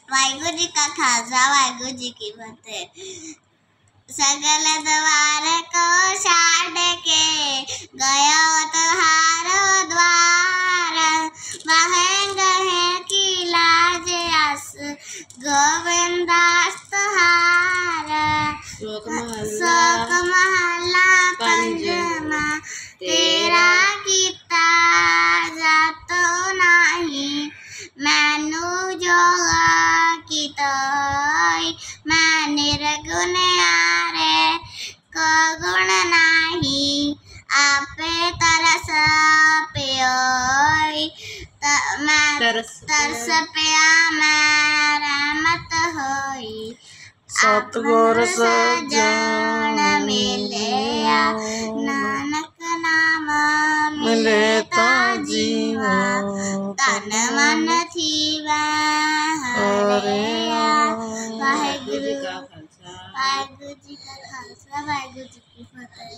वाहिगुरु जी का खालसा वाहिगुरु जी की फतेह। सगल द्वार को छाड़ के गया तुम्हारो द्वार, महंग है की लाज आस गोविंदास तुम्हारा। शोक महला पंजमा तेरा कीता जातो नहीं, मैनू जोगा कीता मैं निर्गुण आरे को गुण नाही, आपे तरस प्योई मैं तरस पिया मैं रहमत होई। सतगुर सजन मिलिया नानक नाम मिले ता जीवा, तन मन थीवा हरिया। वाहिगुरु जी का खालसा वाहिगुरु जी की फतेह।